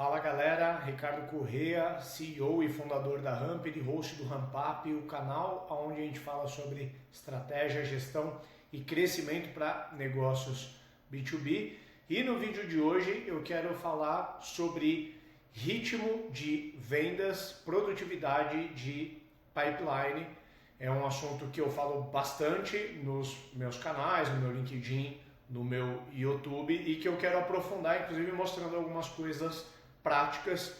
Fala galera, Ricardo Correa, CEO e fundador da Ramper e host do RampUp, o canal onde a gente fala sobre estratégia, gestão e crescimento para negócios B2B. E no vídeo de hoje eu quero falar sobre ritmo de vendas, produtividade de pipeline. É um assunto que eu falo bastante nos meus canais, no meu LinkedIn, no meu YouTube e que eu quero aprofundar, inclusive mostrando algumas coisas práticas.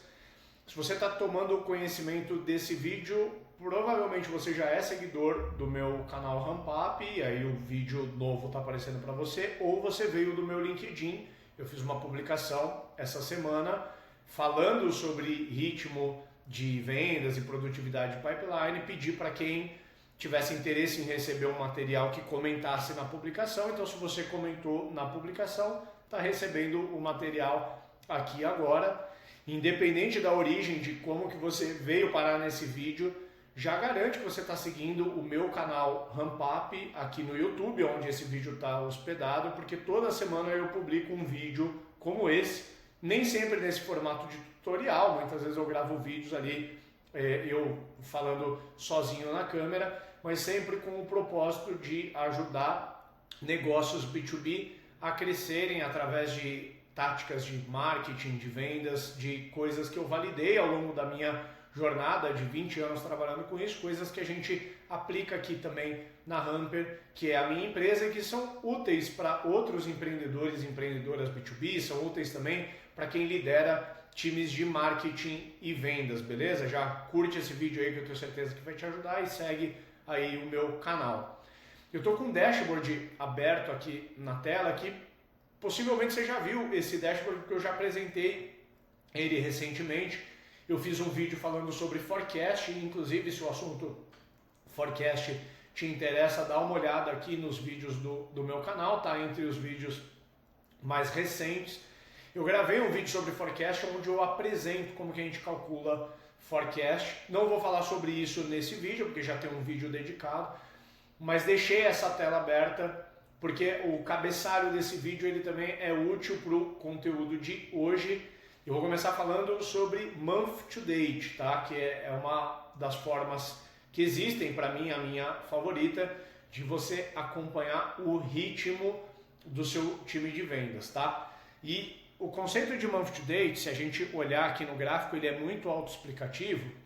Se você está tomando conhecimento desse vídeo, provavelmente você já é seguidor do meu canal RampUp e aí o vídeo novo está aparecendo para você, ou você veio do meu LinkedIn. Eu fiz uma publicação essa semana falando sobre ritmo de vendas e produtividade de pipeline, pedi para quem tivesse interesse em receber um material que comentasse na publicação. Então, se você comentou na publicação, está recebendo o material aqui agora. Independente da origem de como que você veio parar nesse vídeo, já garante que você está seguindo o meu canal RampUp aqui no YouTube, onde esse vídeo está hospedado, porque toda semana eu publico um vídeo como esse, nem sempre nesse formato de tutorial, muitas vezes eu gravo vídeos ali eu falando sozinho na câmera, mas sempre com o propósito de ajudar negócios B2B a crescerem através de táticas de marketing, de vendas, de coisas que eu validei ao longo da minha jornada de 20 anos trabalhando com isso, coisas que a gente aplica aqui também na Ramper, que é a minha empresa, e que são úteis para outros empreendedores e empreendedoras B2B, são úteis também para quem lidera times de marketing e vendas, beleza? Já curte esse vídeo aí que eu tenho certeza que vai te ajudar e segue aí o meu canal. Eu estou com um dashboard aberto aqui na tela, que possivelmente você já viu esse dashboard porque eu já apresentei ele recentemente. Eu fiz um vídeo falando sobre forecast, inclusive se o assunto forecast te interessa, dá uma olhada aqui nos vídeos do meu canal, tá entre os vídeos mais recentes. Eu gravei um vídeo sobre forecast onde eu apresento como que a gente calcula forecast. Não vou falar sobre isso nesse vídeo, porque já tem um vídeo dedicado, mas deixei essa tela aberta porque o cabeçalho desse vídeo ele também é útil para o conteúdo de hoje. Eu vou começar falando sobre month to date, tá? Que é uma das formas que existem, para mim, a minha favorita, de você acompanhar o ritmo do seu time de vendas, tá? E o conceito de month to date, se a gente olhar aqui no gráfico, ele é muito autoexplicativo.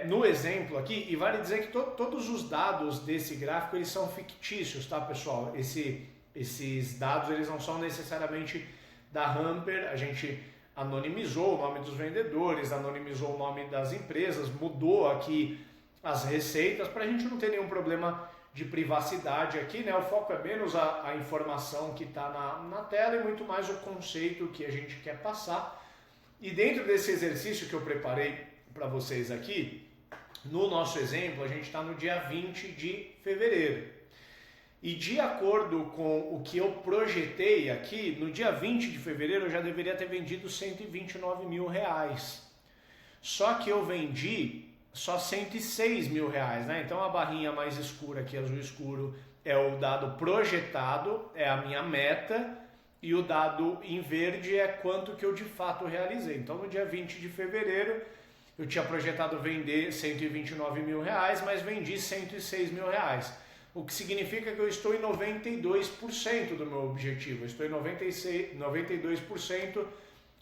No exemplo aqui, e vale dizer que todos os dados desse gráfico eles são fictícios, tá, pessoal? Esses dados eles não são necessariamente da Ramper, a gente anonimizou o nome dos vendedores, anonimizou o nome das empresas, mudou aqui as receitas para a gente não ter nenhum problema de privacidade aqui, né? O foco é menos a informação que está na tela e muito mais o conceito que a gente quer passar. E dentro desse exercício que eu preparei para vocês aqui, no nosso exemplo, a gente está no dia 20 de fevereiro. E de acordo com o que eu projetei aqui, no dia 20 de fevereiro eu já deveria ter vendido 129 mil reais. Só que eu vendi só 106 mil reais, né? Então a barrinha mais escura aqui, azul escuro, é o dado projetado, é a minha meta, e o dado em verde é quanto que eu de fato realizei. Então no dia 20 de fevereiro eu tinha projetado vender 129 mil reais, mas vendi 106 mil reais. O que significa que eu estou em 92% do meu objetivo, eu estou em 92%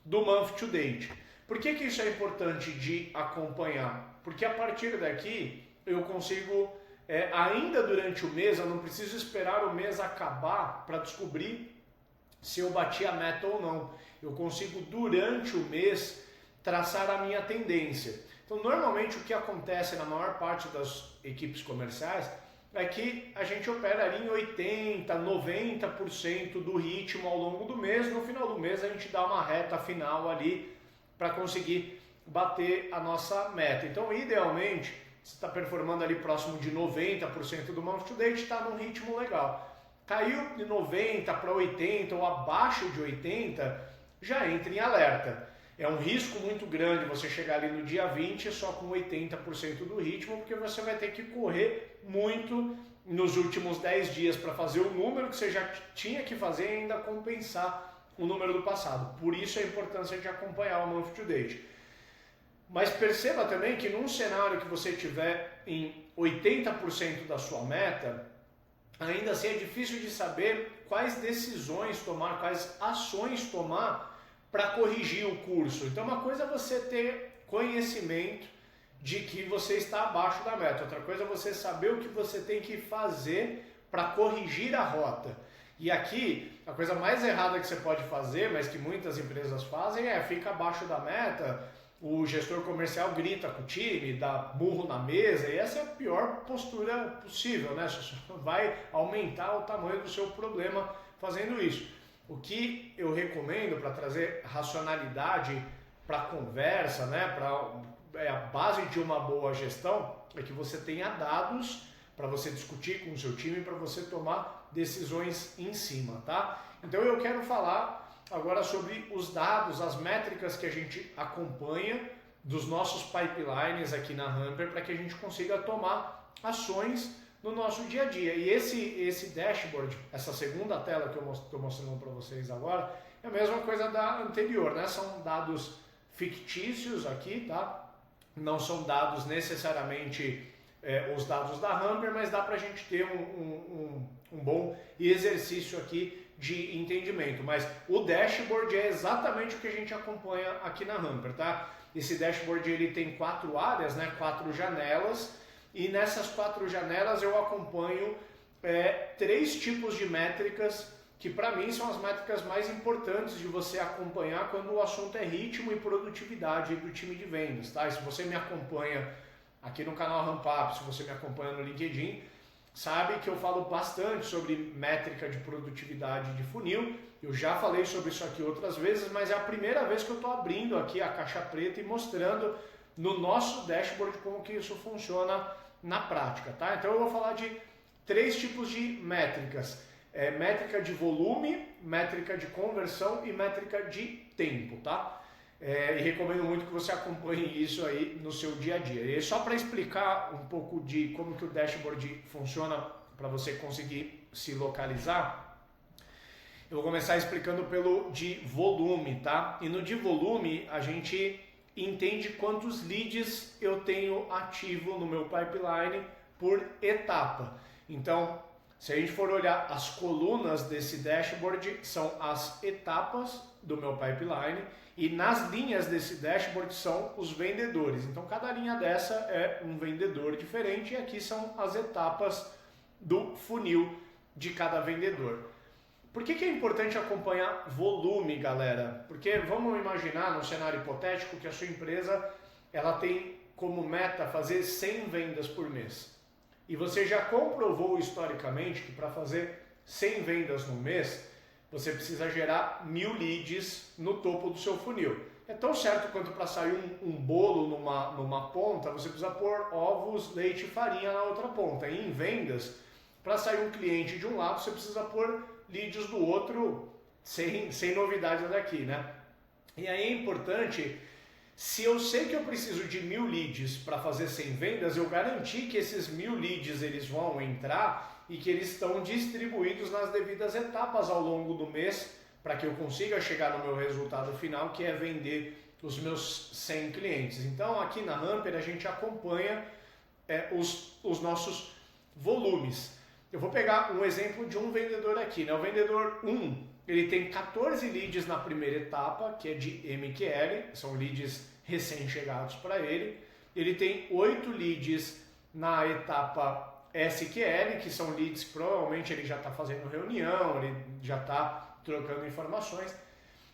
do month to date. Por que isso é importante de acompanhar? Porque a partir daqui eu consigo, ainda durante o mês, eu não preciso esperar o mês acabar para descobrir se eu bati a meta ou não. Eu consigo durante o mês traçar a minha tendência. Então normalmente o que acontece na maior parte das equipes comerciais é que a gente opera ali em 80%, 90% do ritmo ao longo do mês. No final do mês a gente dá uma reta final ali para conseguir bater a nossa meta. Então, idealmente, você está performando ali próximo de 90% do month to date, está num ritmo legal. Caiu de 90 para 80 ou abaixo de 80, já entra em alerta. É um risco muito grande você chegar ali no dia 20 só com 80% do ritmo, porque você vai ter que correr muito nos últimos 10 dias para fazer o número que você já tinha que fazer e ainda compensar o número do passado. Por isso a importância de acompanhar o month to date. Mas perceba também que num cenário que você tiver em 80% da sua meta, ainda assim é difícil de saber quais decisões tomar, quais ações tomar para corrigir o curso. Então uma coisa é você ter conhecimento de que você está abaixo da meta, outra coisa é você saber o que você tem que fazer para corrigir a rota. E aqui, a coisa mais errada que você pode fazer, mas que muitas empresas fazem, é fica abaixo da meta, o gestor comercial grita com o time, dá murro na mesa, e essa é a pior postura possível, né? Você vai aumentar o tamanho do seu problema fazendo isso. O que eu recomendo para trazer racionalidade para a conversa, né? A base de uma boa gestão é que você tenha dados para você discutir com o seu time, para você tomar decisões em cima, tá? Então eu quero falar agora sobre os dados, as métricas que a gente acompanha dos nossos pipelines aqui na Hamper para que a gente consiga tomar ações no nosso dia a dia. E esse dashboard, essa segunda tela que eu estou mostrando para vocês agora, é a mesma coisa da anterior, né? São dados fictícios aqui, tá? Não são dados necessariamente os dados da Hamper, mas dá para a gente ter um bom exercício aqui de entendimento. Mas o dashboard é exatamente o que a gente acompanha aqui na Hamper, tá? Esse dashboard ele tem 4 áreas, né? 4 janelas, e nessas 4 janelas eu acompanho 3 tipos de métricas que para mim são as métricas mais importantes de você acompanhar quando o assunto é ritmo e produtividade do time de vendas, tá? E se você me acompanha aqui no canal RampUp, se você me acompanha no LinkedIn, sabe que eu falo bastante sobre métrica de produtividade de funil. Eu já falei sobre isso aqui outras vezes, mas é a primeira vez que eu estou abrindo aqui a caixa preta e mostrando no nosso dashboard como que isso funciona na prática, tá? Então eu vou falar de 3 tipos de métricas. Métrica de volume, métrica de conversão e métrica de tempo, tá? E recomendo muito que você acompanhe isso aí no seu dia a dia. E só para explicar um pouco de como que o dashboard funciona para você conseguir se localizar, eu vou começar explicando pelo de volume, tá? E no de volume a gente entende quantos leads eu tenho ativo no meu pipeline por etapa. Então, se a gente for olhar as colunas desse dashboard, são as etapas do meu pipeline, e nas linhas desse dashboard são os vendedores. Então cada linha dessa é um vendedor diferente, e aqui são as etapas do funil de cada vendedor. Por que é importante acompanhar volume, galera? Porque vamos imaginar, num cenário hipotético, que a sua empresa ela tem como meta fazer 100 vendas por mês. E você já comprovou historicamente que para fazer 100 vendas no mês, você precisa gerar 1000 leads no topo do seu funil. É tão certo quanto para sair um bolo numa ponta, você precisa pôr ovos, leite e farinha na outra ponta. E em vendas, para sair um cliente de um lado, você precisa pôr leads do outro, sem novidades daqui, né? E aí é importante, se eu sei que eu preciso de 1000 leads para fazer 100 vendas, eu garantir que esses 1000 leads eles vão entrar e que eles estão distribuídos nas devidas etapas ao longo do mês, para que eu consiga chegar no meu resultado final, que é vender os meus 100 clientes. Então aqui na Hamper a gente acompanha os nossos volumes. Eu vou pegar um exemplo de um vendedor aqui, né? O vendedor 1, ele tem 14 leads na primeira etapa, que é de MQL, são leads recém-chegados para ele. Ele tem 8 leads na etapa SQL, que são leads que provavelmente ele já está fazendo reunião, ele já está trocando informações.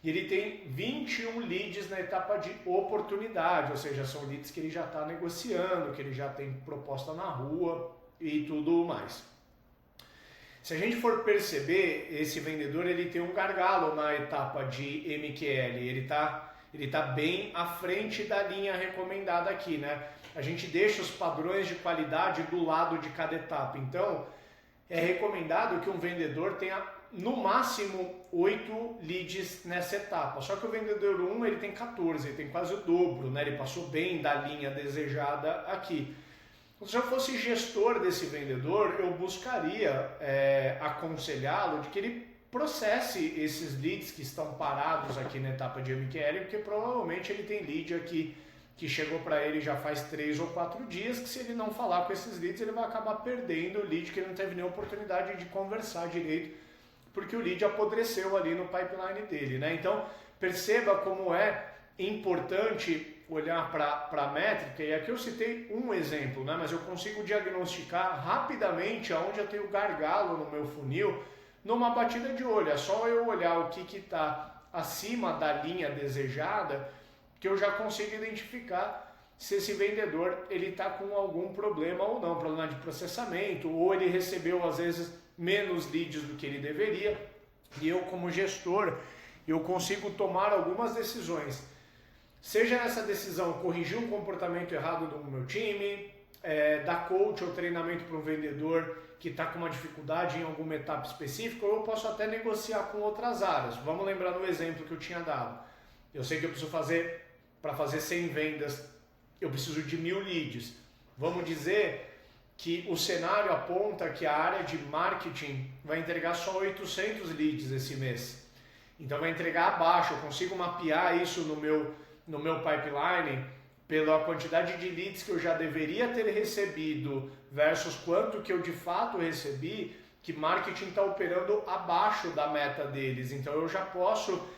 E ele tem 21 leads na etapa de oportunidade, ou seja, são leads que ele já está negociando, que ele já tem proposta na rua e tudo mais. Se a gente for perceber, esse vendedor ele tem um gargalo na etapa de MQL, ele tá bem à frente da linha recomendada aqui, né? A gente deixa os padrões de qualidade do lado de cada etapa. Então, é recomendado que um vendedor tenha no máximo 8 leads nessa etapa. Só que o vendedor 1 ele tem 14, ele tem quase o dobro, né? Ele passou bem da linha desejada aqui. Se eu fosse gestor desse vendedor, eu buscaria aconselhá-lo de que ele processe esses leads que estão parados aqui na etapa de MQL, porque provavelmente ele tem lead aqui que chegou para ele já faz 3 ou 4 dias, que se ele não falar com esses leads, ele vai acabar perdendo o lead, que ele não teve nenhuma oportunidade de conversar direito, porque o lead apodreceu ali no pipeline dele, né? Então, perceba como é importante olhar para a métrica, e aqui eu citei um exemplo, né? Mas eu consigo diagnosticar rapidamente aonde eu tenho gargalo no meu funil, numa batida de olho. É só eu olhar o que está acima da linha desejada, que eu já consigo identificar se esse vendedor ele está com algum problema ou não, problema de processamento, ou ele recebeu às vezes menos leads do que ele deveria, e eu como gestor, eu consigo tomar algumas decisões. Seja essa decisão corrigir um comportamento errado do meu time, dar coach ou treinamento para um vendedor que está com uma dificuldade em alguma etapa específica, ou eu posso até negociar com outras áreas. Vamos lembrar do exemplo que eu tinha dado. Eu sei que eu preciso fazer, para fazer 100 vendas, eu preciso de 1000 leads. Vamos dizer que o cenário aponta que a área de marketing vai entregar só 800 leads esse mês. Então vai entregar abaixo, eu consigo mapear isso no meu pipeline pela quantidade de leads que eu já deveria ter recebido versus quanto que eu de fato recebi, que marketing está operando abaixo da meta deles. Então eu já posso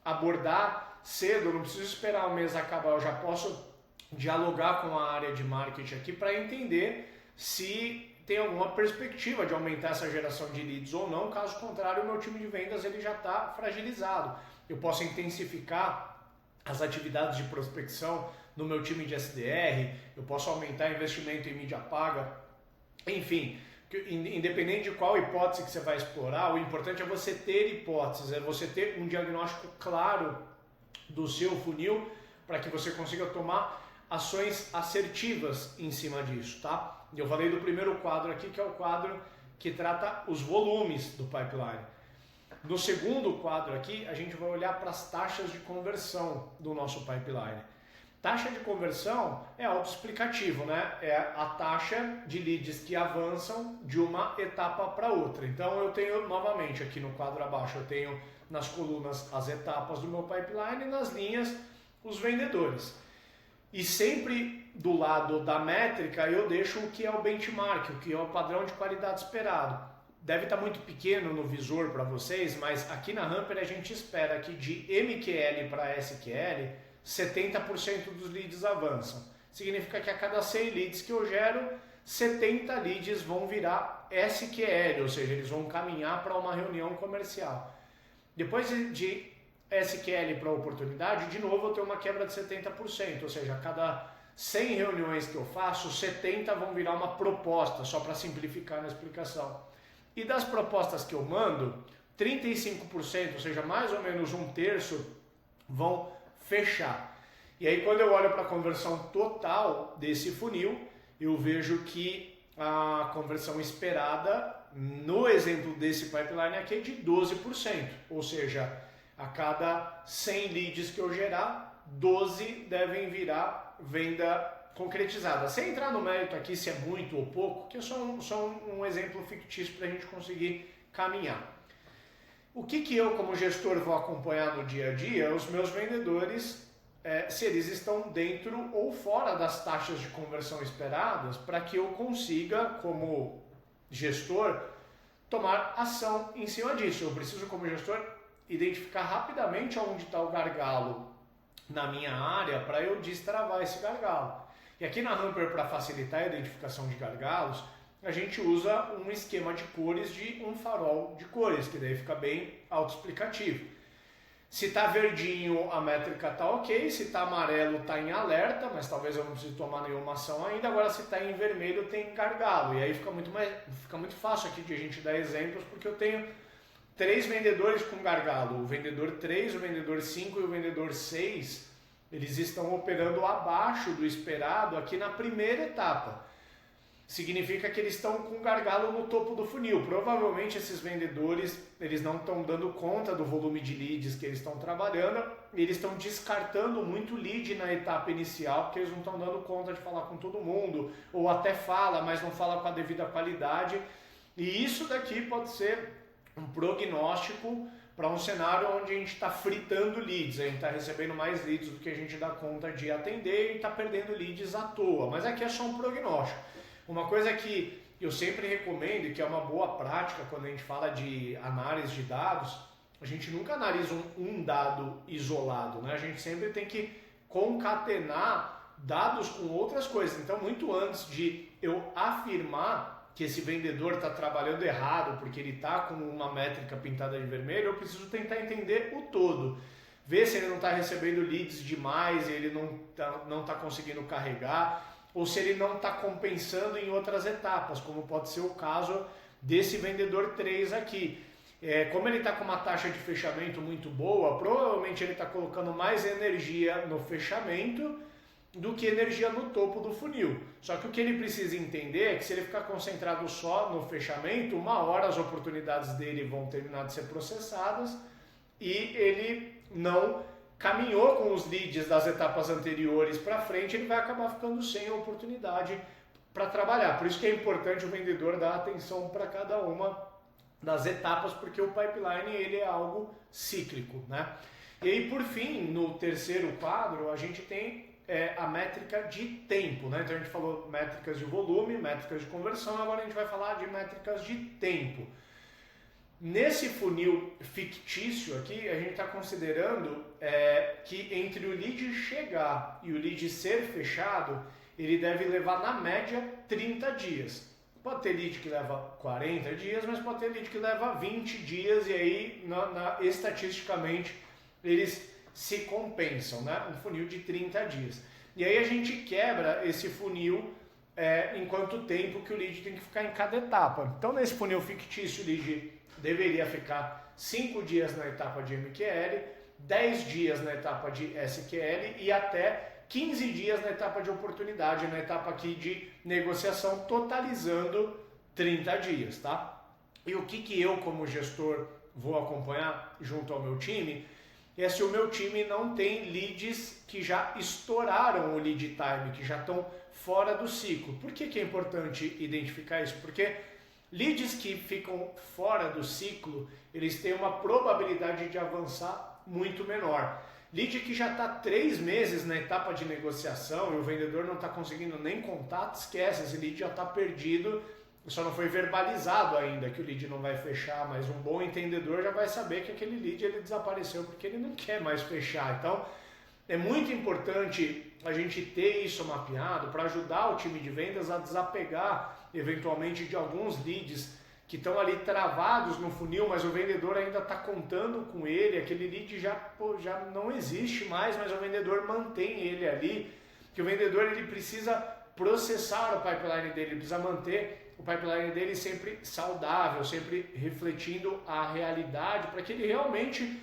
abordar cedo, não preciso esperar o mês acabar, eu já posso dialogar com a área de marketing aqui para entender se tem alguma perspectiva de aumentar essa geração de leads ou não. Caso contrário, o meu time de vendas ele já está fragilizado. Eu posso intensificar as atividades de prospecção no meu time de SDR, eu posso aumentar investimento em mídia paga, enfim, independente de qual hipótese que você vai explorar, o importante é você ter hipóteses, é você ter um diagnóstico claro do seu funil para que você consiga tomar ações assertivas em cima disso, tá? Eu falei do primeiro quadro aqui, que é o quadro que trata os volumes do pipeline. No segundo quadro aqui, a gente vai olhar para as taxas de conversão do nosso pipeline. Taxa de conversão é autoexplicativo, né? É a taxa de leads que avançam de uma etapa para outra. Então eu tenho novamente aqui no quadro abaixo, eu tenho nas colunas as etapas do meu pipeline e nas linhas os vendedores. E sempre do lado da métrica eu deixo o que é o benchmark, o que é o padrão de qualidade esperado. Deve estar muito pequeno no visor para vocês, mas aqui na Hamper a gente espera que de MQL para SQL 70% dos leads avançam. Significa que a cada 100 leads que eu gero, 70 leads vão virar SQL, ou seja, eles vão caminhar para uma reunião comercial. Depois de SQL para oportunidade, de novo eu tenho uma quebra de 70%, ou seja, a cada 100 reuniões que eu faço, 70 vão virar uma proposta, só para simplificar na explicação. E das propostas que eu mando, 35%, ou seja, mais ou menos um terço, vão fechar. E aí quando eu olho para a conversão total desse funil, eu vejo que a conversão esperada, no exemplo desse pipeline aqui, é de 12%, ou seja, a cada 100 leads que eu gerar, 12 devem virar venda concretizada. Sem entrar no mérito aqui se é muito ou pouco, que é só um exemplo fictício para a gente conseguir caminhar. O que eu como gestor vou acompanhar no dia a dia? Os meus vendedores, se eles estão dentro ou fora das taxas de conversão esperadas, para que eu consiga, como gestor, tomar ação em cima disso. Eu preciso, como gestor, identificar rapidamente onde está o gargalo na minha área para eu destravar esse gargalo. E aqui na Hamper, para facilitar a identificação de gargalos, a gente usa um esquema de cores de um farol de cores, que daí fica bem autoexplicativo. Se está verdinho, a métrica está ok, se está amarelo, está em alerta, mas talvez eu não precise tomar nenhuma ação ainda. Agora, se está em vermelho, tem gargalo. E aí fica muito fácil aqui de a gente dar exemplos, porque eu tenho 3 vendedores com gargalo. O vendedor 3, o vendedor 5 e o vendedor 6, eles estão operando abaixo do esperado aqui na primeira etapa. Significa que eles estão com gargalo no topo do funil. Provavelmente esses vendedores, eles não estão dando conta do volume de leads que eles estão trabalhando, e eles estão descartando muito lead na etapa inicial, porque eles não estão dando conta de falar com todo mundo, ou até fala, mas não fala com a devida qualidade. E isso daqui pode ser um prognóstico para um cenário onde a gente está fritando leads, a gente está recebendo mais leads do que a gente dá conta de atender e está perdendo leads à toa. Mas aqui é só um prognóstico. Uma coisa que eu sempre recomendo e que é uma boa prática quando a gente fala de análise de dados, a gente nunca analisa um dado isolado, né? A gente sempre tem que concatenar dados com outras coisas. Então, muito antes de eu afirmar que esse vendedor está trabalhando errado porque ele está com uma métrica pintada de vermelho, eu preciso tentar entender o todo. Ver se ele não está recebendo leads demais e ele não tá conseguindo carregar, ou se ele não está compensando em outras etapas, como pode ser o caso desse vendedor 3 aqui. Como ele está com uma taxa de fechamento muito boa, provavelmente ele está colocando mais energia no fechamento do que energia no topo do funil. Só que o que ele precisa entender é que se ele ficar concentrado só no fechamento, uma hora as oportunidades dele vão terminar de ser processadas e ele não caminhou com os leads das etapas anteriores para frente, ele vai acabar ficando sem a oportunidade para trabalhar. Por isso que é importante o vendedor dar atenção para cada uma das etapas, porque o pipeline ele é algo cíclico, né? E aí, por fim, no terceiro quadro, a gente tem a métrica de tempo, né? Então a gente falou métricas de volume, métricas de conversão, agora a gente vai falar de métricas de tempo. Nesse funil fictício aqui, a gente está considerando que entre o lead chegar e o lead ser fechado, ele deve levar na média 30 dias. Pode ter lead que leva 40 dias, mas pode ter lead que leva 20 dias e aí estatisticamente eles se compensam, né? Um funil de 30 dias. E aí a gente quebra esse funil em quanto tempo que o lead tem que ficar em cada etapa. Então nesse funil fictício o lead deveria ficar 5 dias na etapa de MQL, 10 dias na etapa de SQL e até 15 dias na etapa de oportunidade, na etapa aqui de negociação, totalizando 30 dias, tá? E o que eu, como gestor, vou acompanhar junto ao meu time é se o meu time não tem leads que já estouraram o lead time, que já estão fora do ciclo. Por que é importante identificar isso? Porque leads que ficam fora do ciclo, eles têm uma probabilidade de avançar muito menor. Lead que já está 3 meses na etapa de negociação e o vendedor não está conseguindo nem contato, esquece, esse lead já está perdido, só não foi verbalizado ainda que o lead não vai fechar, mas um bom entendedor já vai saber que aquele lead ele desapareceu porque ele não quer mais fechar. Então, é muito importante a gente ter isso mapeado para ajudar o time de vendas a desapegar eventualmente de alguns leads que estão ali travados no funil, mas o vendedor ainda está contando com ele, aquele lead já não existe mais, mas o vendedor mantém ele ali, que o vendedor ele precisa processar o pipeline dele, ele precisa manter o pipeline dele sempre saudável, sempre refletindo a realidade, para que ele realmente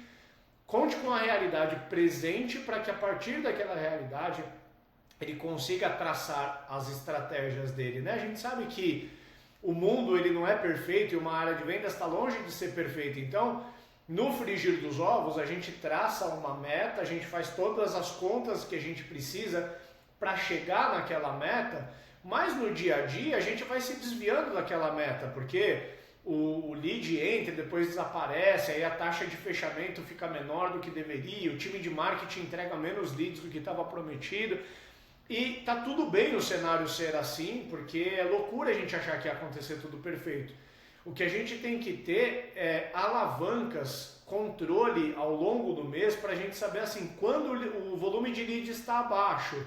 conte com a realidade presente, para que a partir daquela realidade ele consiga traçar as estratégias dele, né? A gente sabe que o mundo ele não é perfeito e uma área de vendas está longe de ser perfeita. Então, no frigir dos ovos, a gente traça uma meta, a gente faz todas as contas que a gente precisa para chegar naquela meta, mas no dia a dia a gente vai se desviando daquela meta, porque o lead entra e depois desaparece, aí a taxa de fechamento fica menor do que deveria, o time de marketing entrega menos leads do que estava prometido. E tá tudo bem o cenário ser assim, porque é loucura a gente achar que ia acontecer tudo perfeito. O que a gente tem que ter é alavancas, controle ao longo do mês para a gente saber assim, quando o volume de leads está abaixo,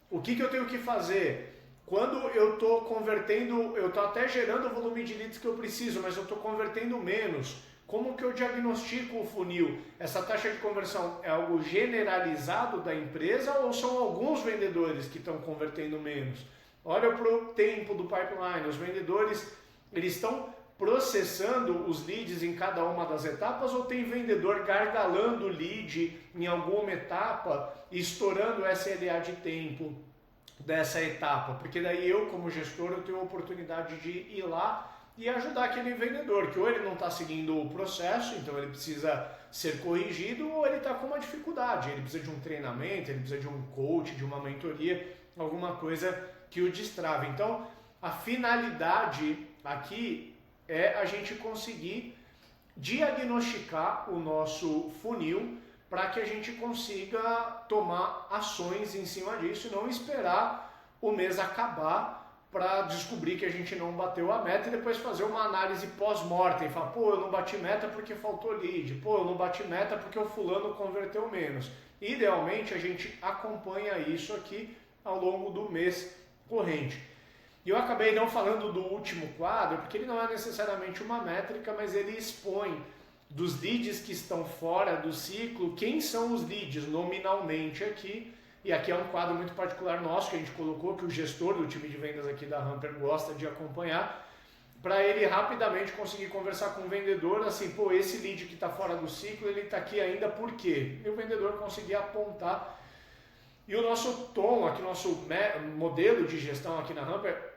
o que eu tenho que fazer? Quando eu estou convertendo, eu estou até gerando o volume de leads que eu preciso, mas eu estou convertendo menos. Como que eu diagnostico o funil? Essa taxa de conversão é algo generalizado da empresa ou são alguns vendedores que estão convertendo menos? Olha para o tempo do pipeline. Os vendedores eles estão processando os leads em cada uma das etapas ou tem vendedor gargalando o lead em alguma etapa e estourando o SLA de tempo dessa etapa? Porque daí eu, como gestor, eu tenho a oportunidade de ir lá e ajudar aquele vendedor, que ou ele não está seguindo o processo, então ele precisa ser corrigido, ou ele está com uma dificuldade, ele precisa de um treinamento, ele precisa de um coach, de uma mentoria, alguma coisa que o destrave. Então, a finalidade aqui é a gente conseguir diagnosticar o nosso funil para que a gente consiga tomar ações em cima disso e não esperar o mês acabar para descobrir que a gente não bateu a meta e depois fazer uma análise pós-mortem, falar, pô, eu não bati meta porque faltou lead, pô, eu não bati meta porque o fulano converteu menos. Idealmente a gente acompanha isso aqui ao longo do mês corrente. E eu acabei não falando do último quadro, porque ele não é necessariamente uma métrica, mas ele expõe dos leads que estão fora do ciclo, quem são os leads nominalmente aqui. E aqui é um quadro muito particular nosso que a gente colocou, que o gestor do time de vendas aqui da Hamper gosta de acompanhar, para ele rapidamente conseguir conversar com o vendedor, assim, pô, esse lead que está fora do ciclo, ele está aqui ainda por quê? E o vendedor conseguir apontar. E o nosso tom, aqui, nosso modelo de gestão aqui na Hamper,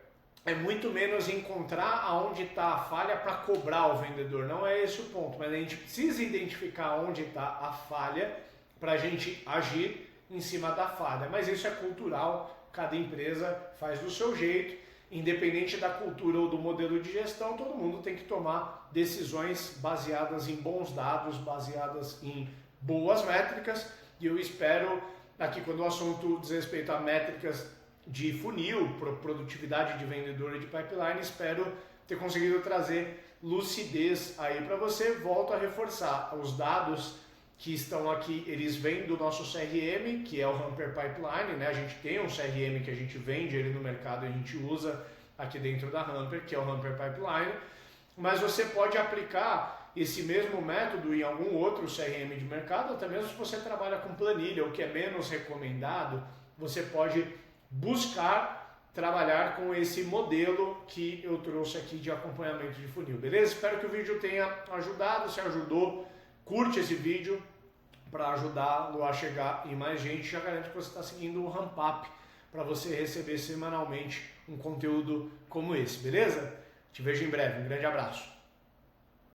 é muito menos encontrar aonde está a falha para cobrar o vendedor. Não é esse o ponto, mas a gente precisa identificar onde está a falha para a gente agir em cima da falha. Mas isso é cultural, cada empresa faz do seu jeito, independente da cultura ou do modelo de gestão, todo mundo tem que tomar decisões baseadas em bons dados, baseadas em boas métricas, e eu espero, aqui quando o assunto diz respeito a métricas de funil, produtividade de vendedor e de pipeline, espero ter conseguido trazer lucidez aí para você. Volto a reforçar, os dados que estão aqui, eles vêm do nosso CRM, que é o Hamper Pipeline, né? A gente tem um CRM que a gente vende ele no mercado, a gente usa aqui dentro da Hamper, que é o Hamper Pipeline, mas você pode aplicar esse mesmo método em algum outro CRM de mercado, até mesmo se você trabalha com planilha, o que é menos recomendado, você pode buscar trabalhar com esse modelo que eu trouxe aqui de acompanhamento de funil, beleza? Espero que o vídeo tenha ajudado, se ajudou, curte esse vídeo para ajudá-lo a chegar em mais gente. Já garanto que você está seguindo o Ramp Up para você receber semanalmente um conteúdo como esse, beleza? Te vejo em breve, um grande abraço.